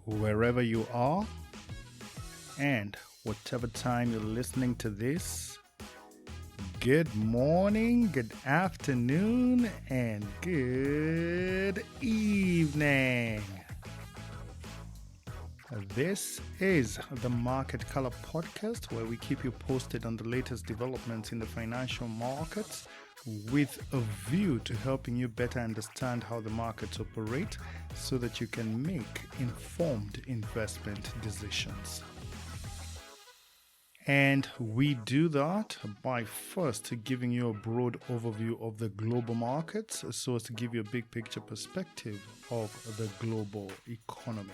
wherever you are and whatever time you're listening to this. Good morning, good afternoon, and good evening. This is the Market Color Podcast, where we keep you posted on the latest developments in the financial markets with a view to helping you better understand how the markets operate so that you can make informed investment decisions. And we do that by first giving you a broad overview of the global markets so as to give you a big picture perspective of the global economy.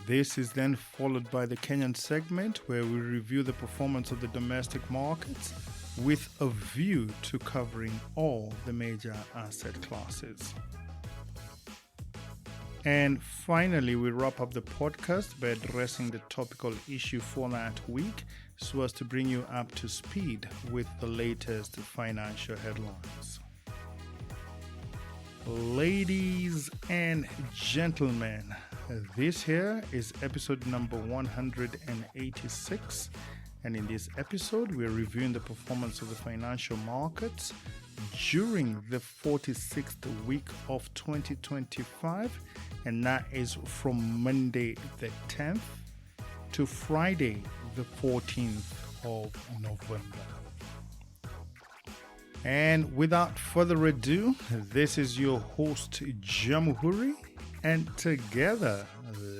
This is then followed by the Kenyan segment, where we review the performance of the domestic markets with a view to covering all the major asset classes. And finally, we wrap up the podcast by addressing the topical issue for that week so as to bring you up to speed with the latest financial headlines. Ladies and gentlemen, this here is episode number 186, and in this episode we're reviewing the performance of the financial markets during the 46th week of 2025, and that is from Monday the 10th to Friday the 14th of November. And without further ado, this is your host Jamhuri, and together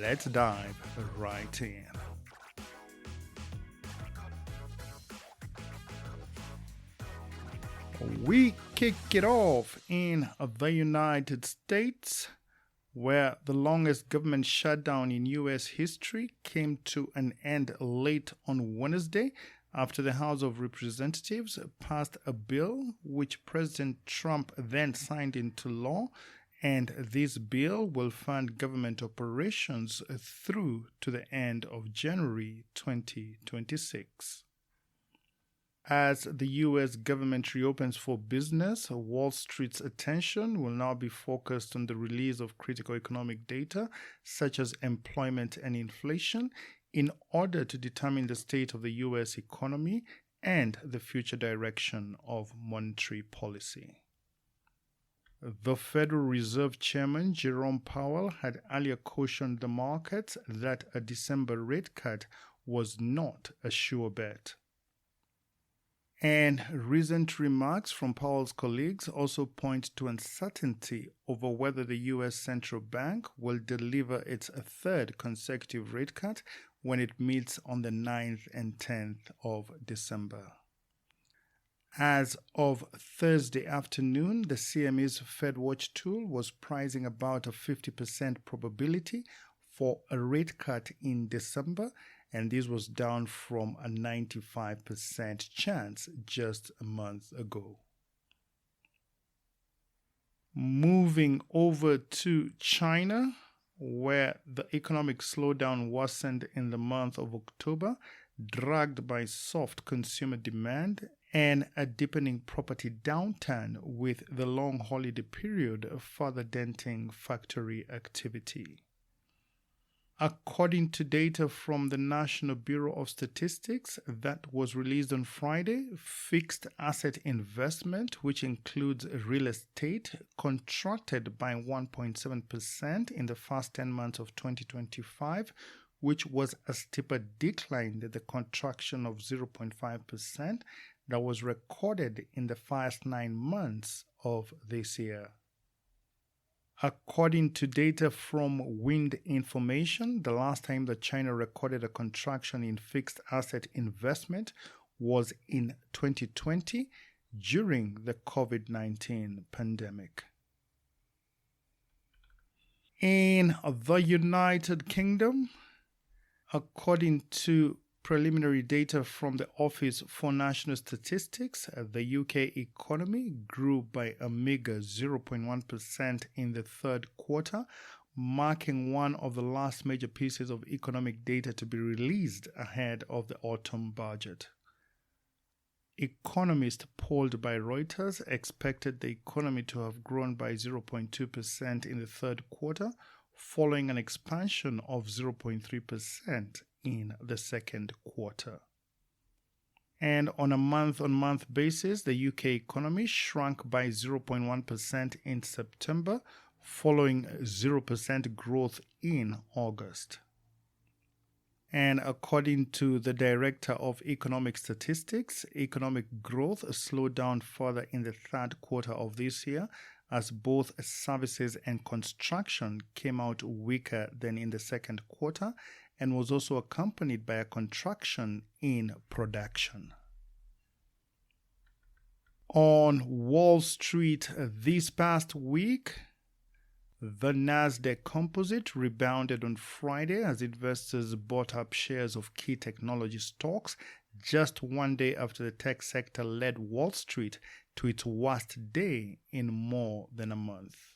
let's dive right in. We kick it off in the United States, where the longest government shutdown in U.S. history came to an end late on Wednesday after the House of Representatives passed a bill which President Trump then signed into law, and this bill will fund government operations through to the end of January 2026. As the U.S. government reopens for business, Wall Street's attention will now be focused on the release of critical economic data such as employment and inflation in order to determine the state of the U.S. economy and the future direction of monetary policy. The Federal Reserve Chairman Jerome Powell had earlier cautioned the markets that a December rate cut was not a sure bet. And recent remarks from Powell's colleagues also point to uncertainty over whether the U.S. Central Bank will deliver its third consecutive rate cut when it meets on the 9th and 10th of December. As of Thursday afternoon, the CME's FedWatch tool was pricing about a 50% probability for a rate cut in December, and this was down from a 95% chance just a month ago. Moving over to China, where the economic slowdown worsened in the month of October, dragged by soft consumer demand and a deepening property downturn, with the long holiday period further denting factory activity. According to data from the National Bureau of Statistics that was released on Friday, fixed asset investment, which includes real estate, contracted by 1.7% in the first 10 months of 2025, which was a steeper decline than the contraction of 0.5% that was recorded in the first 9 months of this year. According to data from Wind Information, the last time that China recorded a contraction in fixed asset investment was in 2020 during the COVID-19 pandemic. In the United Kingdom, according to preliminary data from the Office for National Statistics, the UK economy grew by a meager 0.1% in the third quarter, marking one of the last major pieces of economic data to be released ahead of the autumn budget. Economists polled by Reuters expected the economy to have grown by 0.2% in the third quarter, following an expansion of 0.3% in the second quarter. And on a month-on-month basis, the UK economy shrunk by 0.1% in September, following 0% growth in August. And according to the Director of Economic Statistics, economic growth slowed down further in the third quarter of this year as both services and construction came out weaker than in the second quarter and was also accompanied by a contraction in production. On Wall Street this past week, the Nasdaq Composite rebounded on Friday as investors bought up shares of key technology stocks just one day after the tech sector led Wall Street to its worst day in more than a month.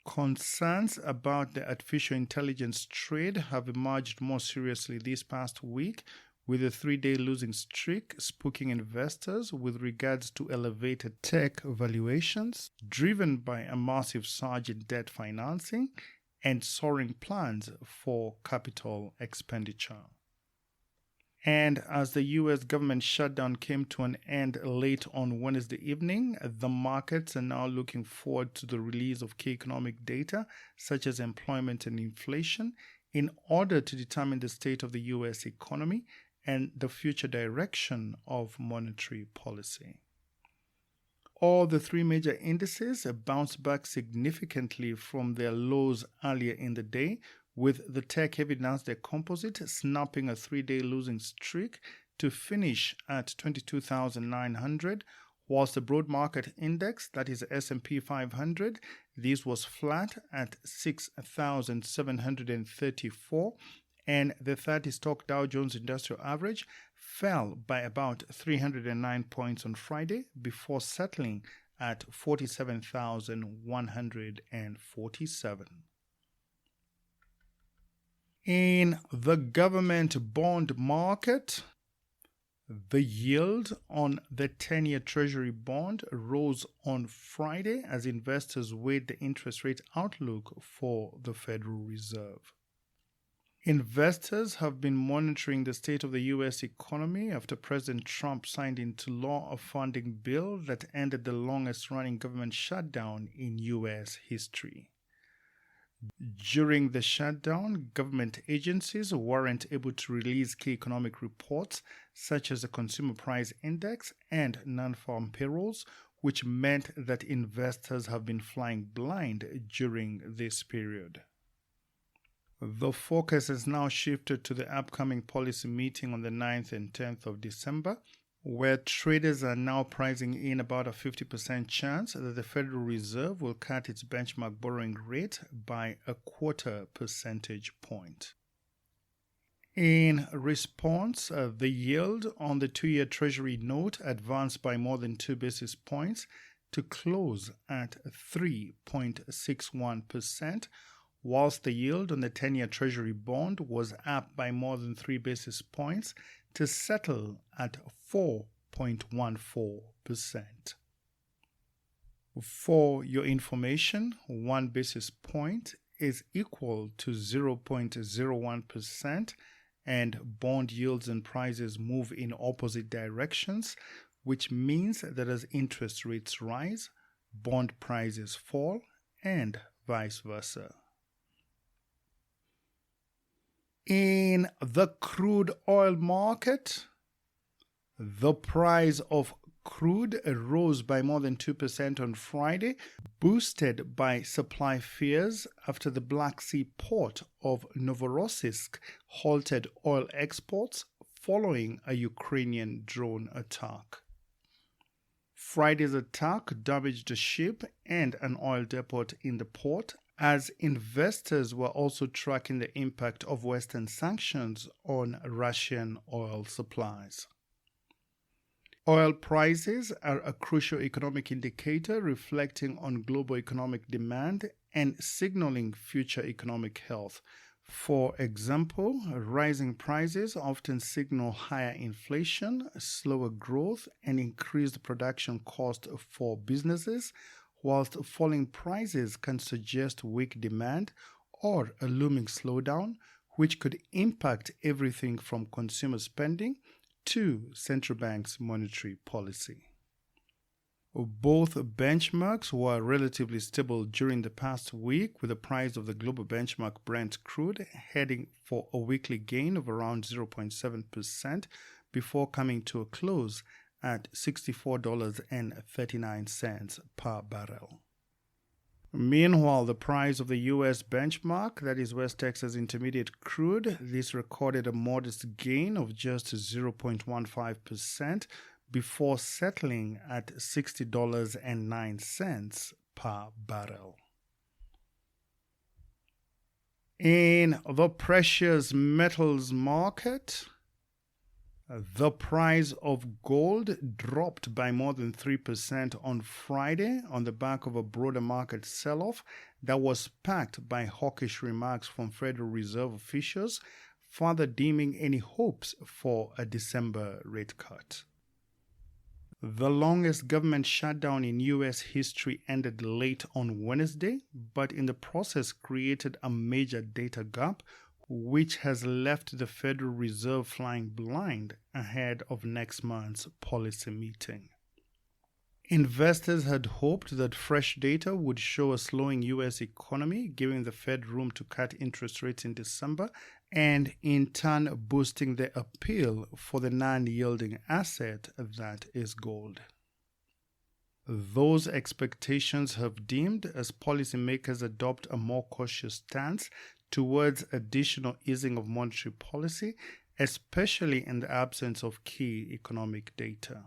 Concerns about the artificial intelligence trade have emerged more seriously this past week, with a 3-day losing streak spooking investors with regards to elevated tech valuations, driven by a massive surge in debt financing and soaring plans for capital expenditure. And as the U.S. government shutdown came to an end late on Wednesday evening, the markets are now looking forward to the release of key economic data such as employment and inflation in order to determine the state of the U.S. economy and the future direction of monetary policy. All the three major indices bounced back significantly from their lows earlier in the day, with the tech-heavy Nasdaq Composite snapping a 3-day losing streak to finish at 22,900, whilst the broad market index, that is S&P 500, this was flat at 6,734, and the 30-stock Dow Jones Industrial Average fell by about 309 points on Friday before settling at 47,147. In the government bond market, the yield on the 10-year Treasury bond rose on Friday as investors weighed the interest rate outlook for the Federal Reserve. Investors have been monitoring the state of the U.S. economy after President Trump signed into law a funding bill that ended the longest-running government shutdown in U.S. history. During the shutdown, government agencies weren't able to release key economic reports such as the Consumer Price Index and non-farm payrolls, which meant that investors have been flying blind during this period. The focus has now shifted to the upcoming policy meeting on the 9th and 10th of December, where traders are now pricing in about a 50% chance that the Federal Reserve will cut its benchmark borrowing rate by a 0.25 percentage point. In response, the yield on the 2-year Treasury note advanced by more than 2 basis points to close at 3.61%, whilst the yield on the 10-year Treasury bond was up by more than 3 basis points to settle at 4.14%. For your information, 1 basis point is equal to 0.01%, and bond yields and prices move in opposite directions, which means that as interest rates rise, bond prices fall, and vice versa. In the crude oil market, the price of crude rose by more than 2% on Friday, boosted by supply fears after the Black Sea port of Novorossiysk halted oil exports following a Ukrainian drone attack. Friday's attack damaged a ship and an oil depot in the port, as investors were also tracking the impact of Western sanctions on Russian oil supplies. Oil prices are a crucial economic indicator reflecting on global economic demand and signaling future economic health. For example, rising prices often signal higher inflation, slower growth, and increased production cost for businesses, whilst falling prices can suggest weak demand or a looming slowdown, which could impact everything from consumer spending to central banks' monetary policy. Both benchmarks were relatively stable during the past week, with the price of the global benchmark Brent crude heading for a weekly gain of around 0.7% before coming to a close at $64.39 per barrel. Meanwhile, the price of the U.S. benchmark, that is West Texas Intermediate crude, this recorded a modest gain of just 0.15% before settling at $60.09 per barrel. In the precious metals market, the price of gold dropped by more than 3% on Friday on the back of a broader market sell-off that was sparked by hawkish remarks from Federal Reserve officials, further dimming any hopes for a December rate cut. The longest government shutdown in U.S. history ended late on Wednesday, but in the process created a major data gap, which has left the Federal Reserve flying blind ahead of next month's policy meeting. Investors had hoped that fresh data would show a slowing U.S. economy, giving the Fed room to cut interest rates in December, and in turn boosting the appeal for the non-yielding asset that is gold. Those expectations have dimmed as policymakers adopt a more cautious stance towards additional easing of monetary policy, especially in the absence of key economic data.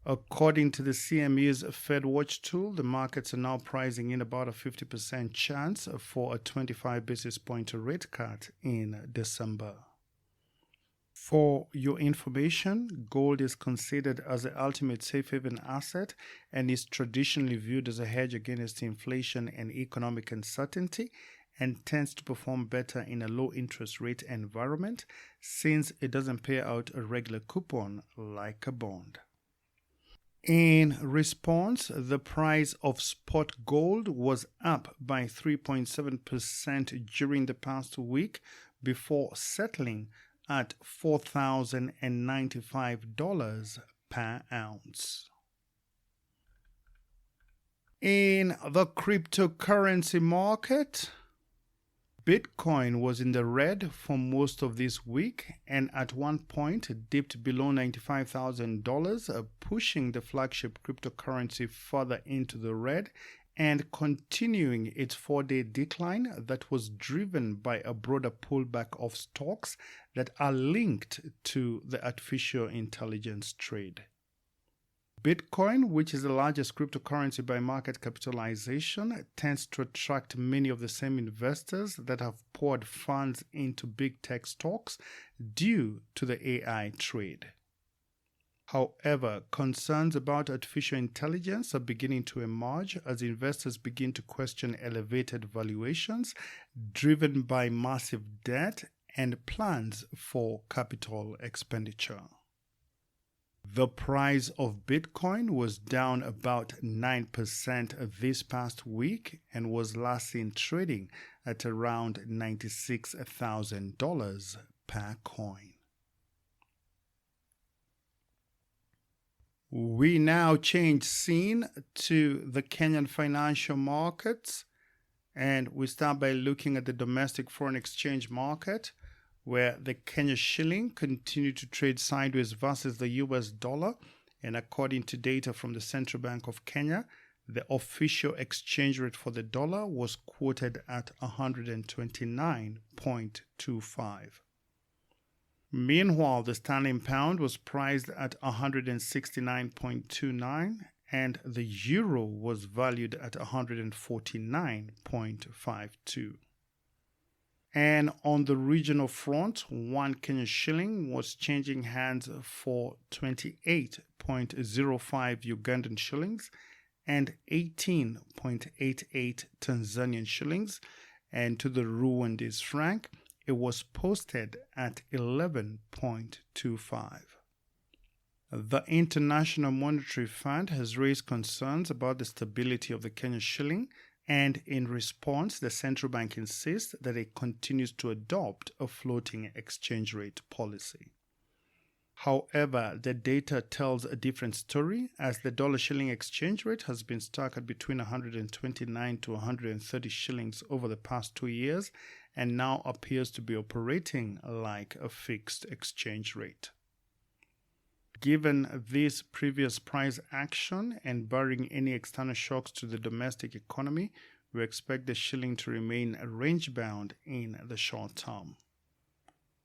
According to the CME's FedWatch tool, the markets are now pricing in about a 50% chance for a 25 basis point rate cut in December. For your information, gold is considered as the ultimate safe haven asset and is traditionally viewed as a hedge against inflation and economic uncertainty, and tends to perform better in a low interest rate environment since it doesn't pay out a regular coupon like a bond. In response, the price of spot gold was up by 3.7% during the past week before settling at $4,095 per ounce. In the cryptocurrency market, Bitcoin was in the red for most of this week and at one point dipped below $95,000, pushing the flagship cryptocurrency further into the red and continuing its 4-day decline that was driven by a broader pullback of stocks that are linked to the artificial intelligence trade. Bitcoin, which is the largest cryptocurrency by market capitalization, tends to attract many of the same investors that have poured funds into big tech stocks due to the AI trade. However, concerns about artificial intelligence are beginning to emerge as investors begin to question elevated valuations driven by massive debt and plans for capital expenditure. The price of Bitcoin was down about 9% this past week and was last seen trading at around $96,000 per coin. We now change scene to the Kenyan financial markets, and we start by looking at the domestic foreign exchange market, where the Kenya shilling continued to trade sideways versus the US dollar, and according to data from the Central Bank of Kenya, the official exchange rate for the dollar was quoted at 129.25. Meanwhile, the sterling pound was priced at 169.29 and the euro was valued at 149.52. And on the regional front, one Kenyan shilling was changing hands for 28.05 Ugandan shillings and 18.88 Tanzanian shillings, and to the Rwandese franc, it was posted at 11.25. The International Monetary Fund has raised concerns about the stability of the Kenyan shilling And in response, the central bank insists that it continues to adopt a floating exchange rate policy. However, the data tells a different story, as the dollar-shilling exchange rate has been stuck at between 129 to 130 shillings over the past 2 years and now appears to be operating like a fixed exchange rate. Given this previous price action and barring any external shocks to the domestic economy, we expect the shilling to remain range-bound in the short term.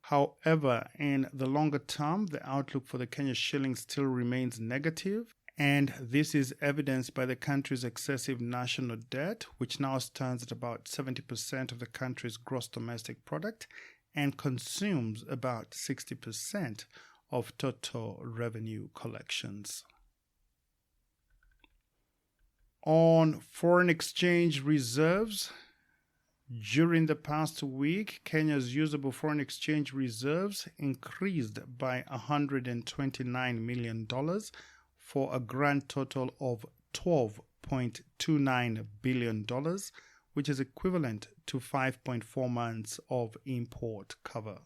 However, in the longer term, the outlook for the Kenya shilling still remains negative, and this is evidenced by the country's excessive national debt, which now stands at about 70% of the country's gross domestic product and consumes about 60% of total revenue collections. On foreign exchange reserves, during the past week, Kenya's usable foreign exchange reserves increased by $129 million for a grand total of $12.29 billion, which is equivalent to 5.4 months of import cover.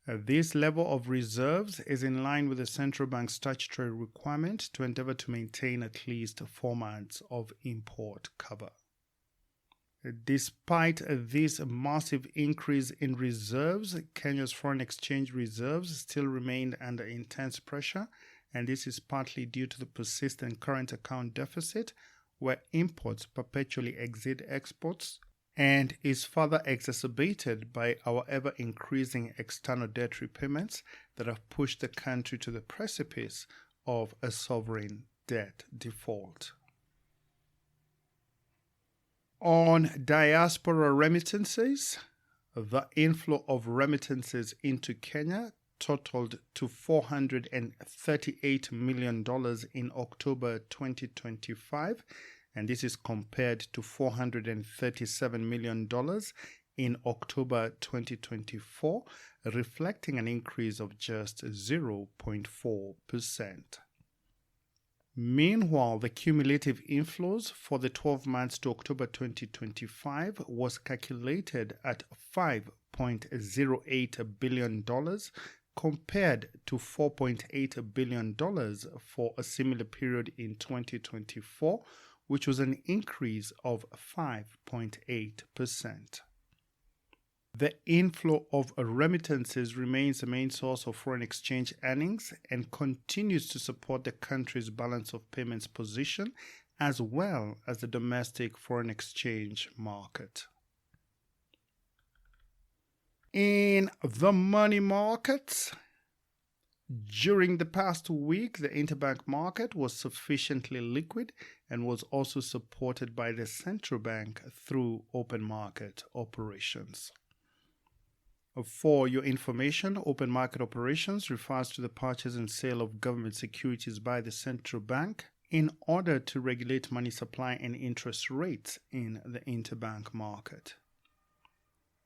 This level of reserves is in line with the central bank's statutory requirement to endeavor to maintain at least 4 months of import cover. Despite this massive increase in reserves, Kenya's foreign exchange reserves still remained under intense pressure, and this is partly due to the persistent current account deficit, where imports perpetually exceed exports, and is further exacerbated by our ever-increasing external debt repayments that have pushed the country to the precipice of a sovereign debt default. On diaspora remittances, the inflow of remittances into Kenya totaled to $438 million in October 2025, and this is compared to $437 million in October 2024, reflecting an increase of just 0.4%. Meanwhile, the cumulative inflows for the 12 months to October 2025 was calculated at $5.08 billion compared to $4.8 billion for a similar period in 2024, which was an increase of 5.8%. The inflow of remittances remains the main source of foreign exchange earnings and continues to support the country's balance of payments position as well as the domestic foreign exchange market. In the money markets, during the past week, the interbank market was sufficiently liquid and was also supported by the central bank through open market operations. For your information, open market operations refers to the purchase and sale of government securities by the central bank in order to regulate money supply and interest rates in the interbank market.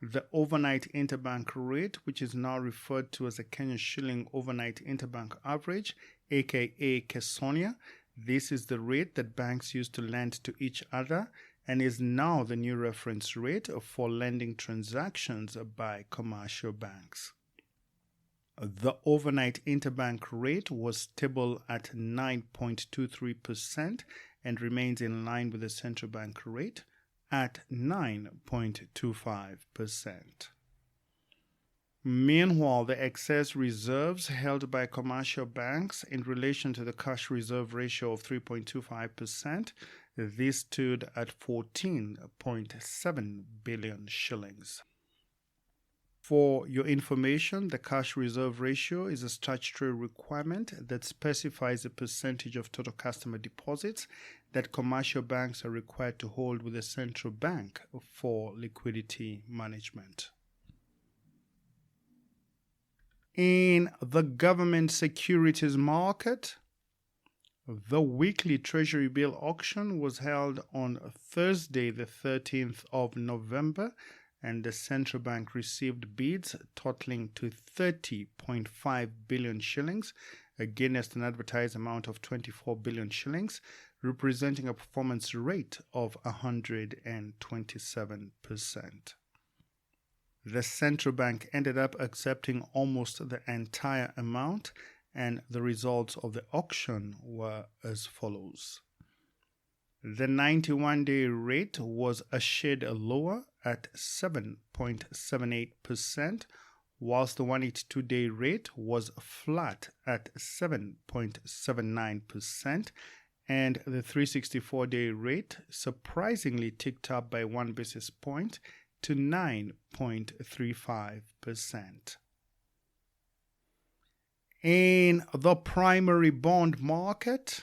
The overnight interbank rate, which is now referred to as the Kenyan shilling overnight interbank average, aka Kesonia, this is the rate that banks use to lend to each other and is now the new reference rate for lending transactions by commercial banks. The overnight interbank rate was stable at 9.23% and remains in line with the central bank rate at 9.25%. Meanwhile, the excess reserves held by commercial banks in relation to the cash reserve ratio of 3.25%, this stood at 14.7 billion shillings. For your information, the cash reserve ratio is a statutory requirement that specifies the percentage of total customer deposits that commercial banks are required to hold with the central bank for liquidity management. In the government securities market, the weekly Treasury bill auction was held on Thursday, the 13th of November, and the central bank received bids totaling to 30.5 billion shillings against an advertised amount of 24 billion shillings, representing a performance rate of 127%. The central bank ended up accepting almost the entire amount, and the results of the auction were as follows. The 91-day rate was a shade lower at 7.78%, whilst the 182-day rate was flat at 7.79%, and the 364-day rate surprisingly ticked up by 1 basis point to 9.35%. In the primary bond market,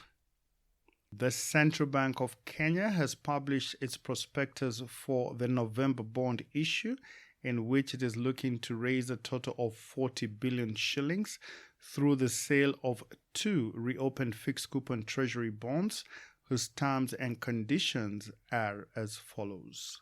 the Central Bank of Kenya has published its prospectus for the November bond issue, in which it is looking to raise a total of 40 billion shillings through the sale of 2 reopened fixed coupon treasury bonds, whose terms and conditions are as follows.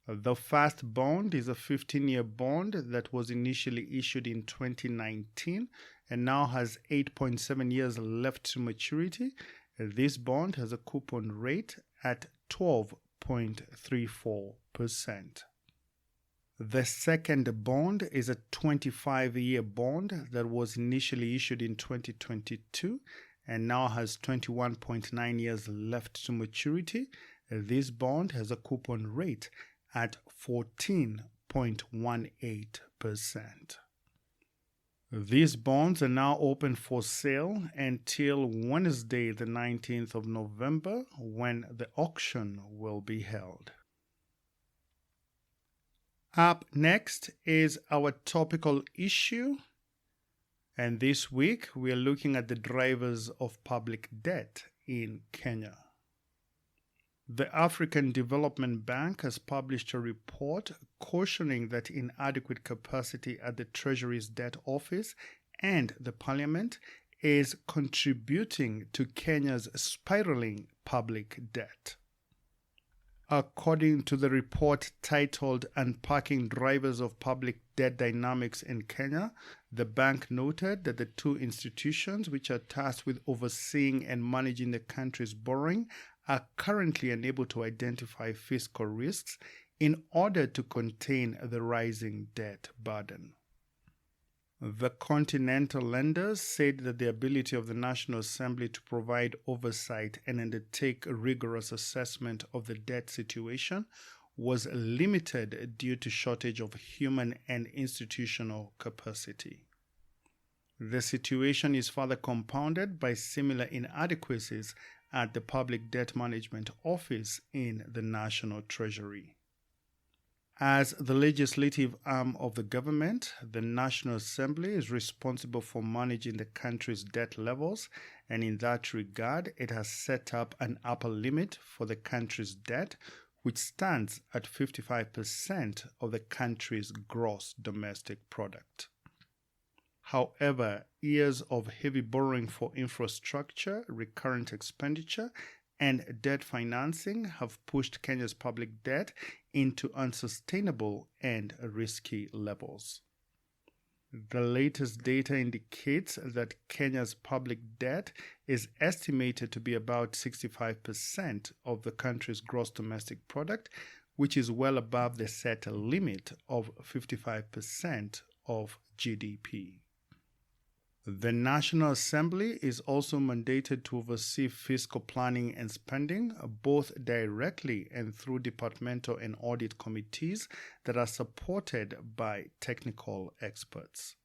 The first bond is a 15-year bond that was initially issued in 2019 and now has 8.7 years left to maturity. This bond has a coupon rate at 12.34%. The second bond is a 25-year bond that was initially issued in 2022 and now has 21.9 years left to maturity. This bond has a coupon rate at 14.18%. These bonds are now open for sale until Wednesday, the 19th of November, when the auction will be held. Up next is our topical issue, and this week we are looking at the drivers of public debt in Kenya. The African Development Bank has published a report cautioning that inadequate capacity at the Treasury's debt office and the Parliament is contributing to Kenya's spiraling public debt. According to the report titled Unpacking Drivers of Public Debt Dynamics in Kenya, the bank noted that the 2 institutions which are tasked with overseeing and managing the country's borrowing are currently unable to identify fiscal risks in order to contain the rising debt burden. The continental lenders said that the ability of the National Assembly to provide oversight and undertake a rigorous assessment of the debt situation was limited due to shortage of human and institutional capacity. The situation is further compounded by similar inadequacies at the Public Debt Management Office in the National Treasury. As the legislative arm of the government, the National Assembly is responsible for managing the country's debt levels, and in that regard, it has set up an upper limit for the country's debt, which stands at 55% of the country's gross domestic product. However, years of heavy borrowing for infrastructure, recurrent expenditure, and debt financing have pushed Kenya's public debt into unsustainable and risky levels. The latest data indicates that Kenya's public debt is estimated to be about 65% of the country's gross domestic product, which is well above the set limit of 55% of GDP. The National Assembly is also mandated to oversee fiscal planning and spending, both directly and through departmental and audit committees that are supported by technical experts.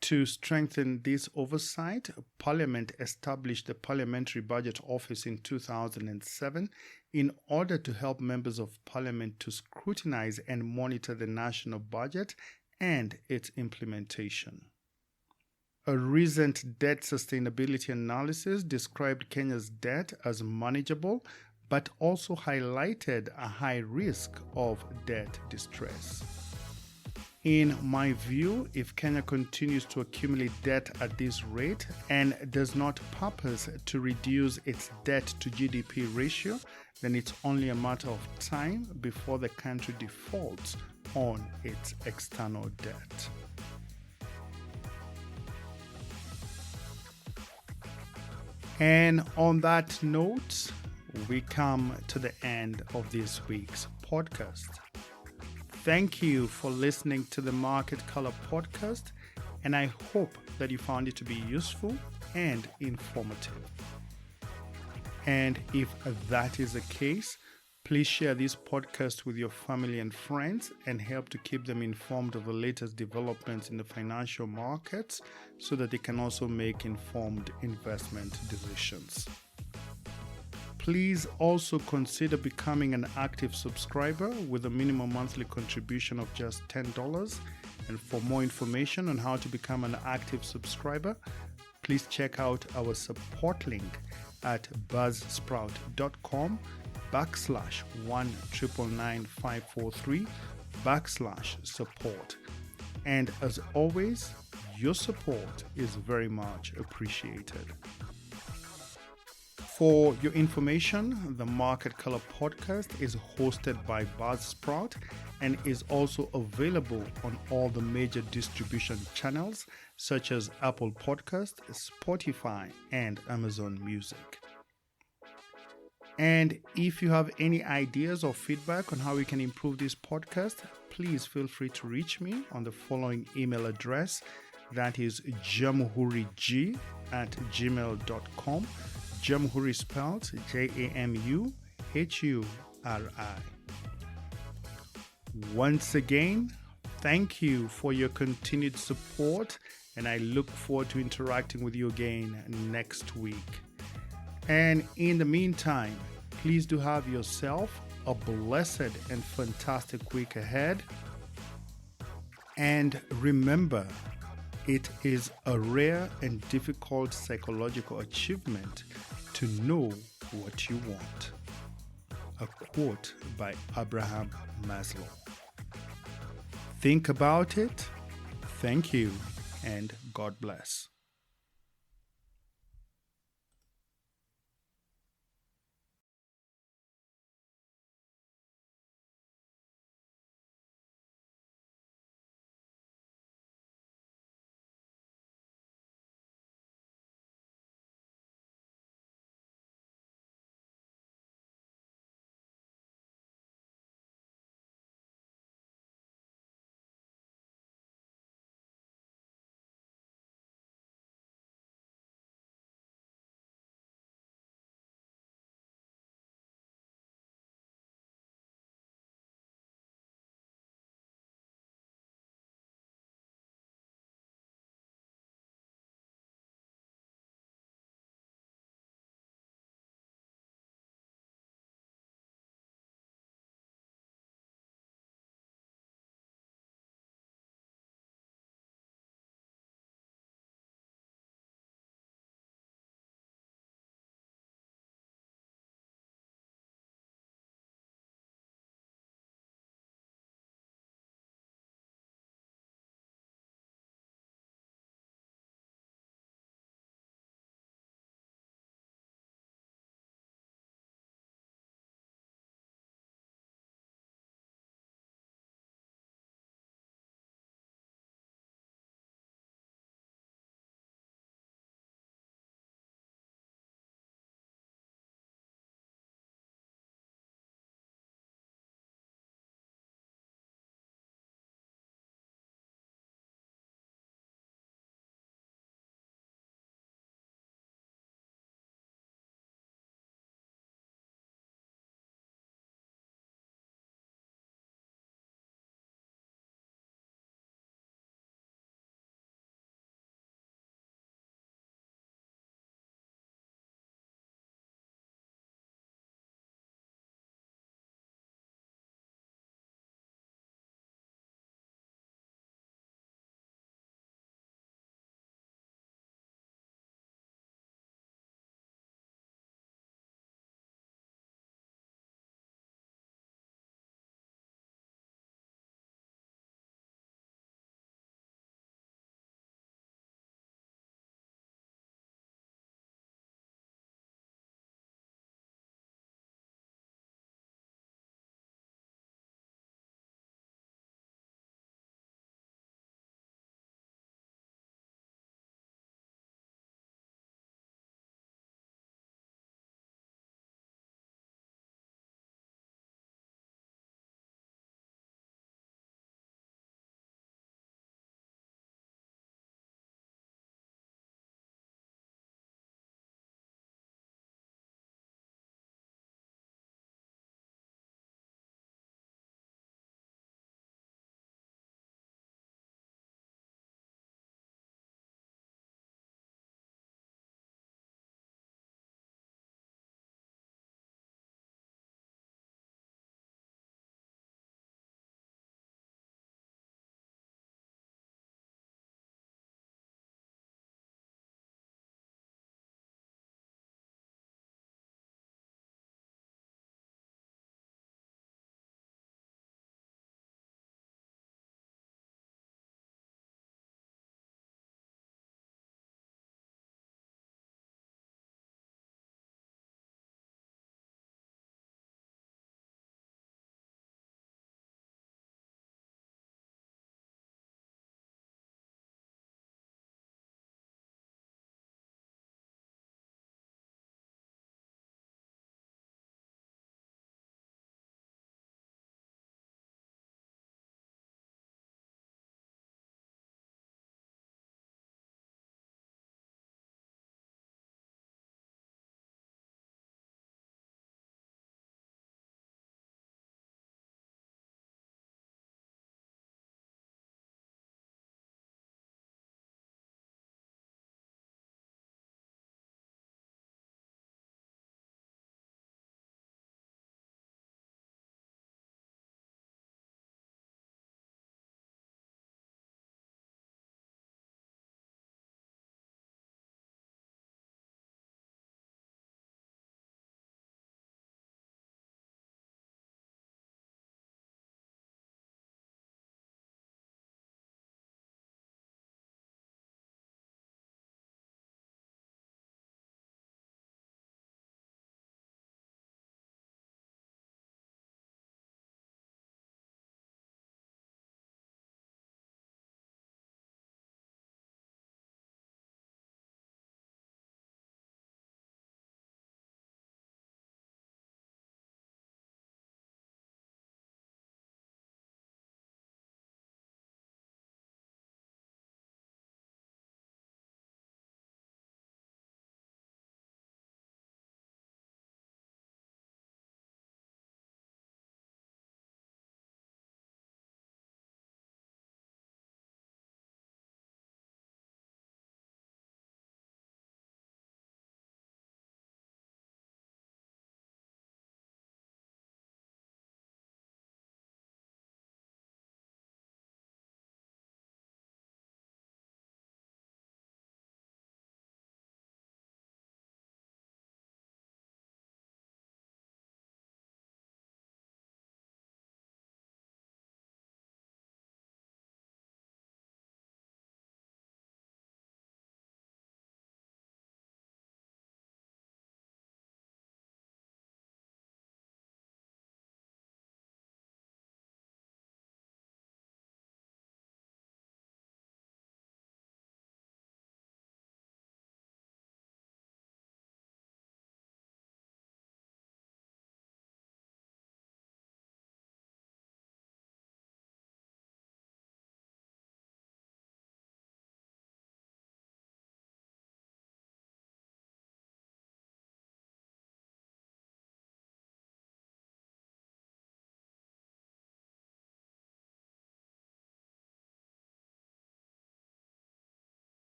To strengthen this oversight, Parliament established the Parliamentary Budget Office in 2007 in order to help members of Parliament to scrutinize and monitor the national budget and its implementation. A recent debt sustainability analysis described Kenya's debt as manageable, but also highlighted a high risk of debt distress. In my view, if Kenya continues to accumulate debt at this rate and does not purpose to reduce its debt to GDP ratio, then it's only a matter of time before the country defaults on its external debt. And on that note, we come to the end of this week's podcast. Thank you for listening to the Market Color podcast, and I hope that you found it to be useful and informative. And if that is the case, please share this podcast with your family and friends and help to keep them informed of the latest developments in the financial markets so that they can also make informed investment decisions. Please also consider becoming an active subscriber with a minimum monthly contribution of just $10. And for more information on how to become an active subscriber, please check out our support link at buzzsprout.com/1999543/support. And as always, your support is very much appreciated. For your information, the Market Color podcast is hosted by Buzzsprout and is also available on all the major distribution channels such as Apple Podcast, Spotify, and Amazon Music. And if you have any ideas or feedback on how we can improve this podcast, please feel free to reach me on the following email address. That is jamhuri@gmail.com. Jamhuri spelled Jamuhuri. Once again, thank you for your continued support, and I look forward to interacting with you again next week. And in the meantime, please do have yourself a blessed and fantastic week ahead. And remember, it is a rare and difficult psychological achievement to know what you want. A quote by Abraham Maslow. Think about it. Thank you, and God bless.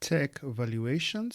tech valuations,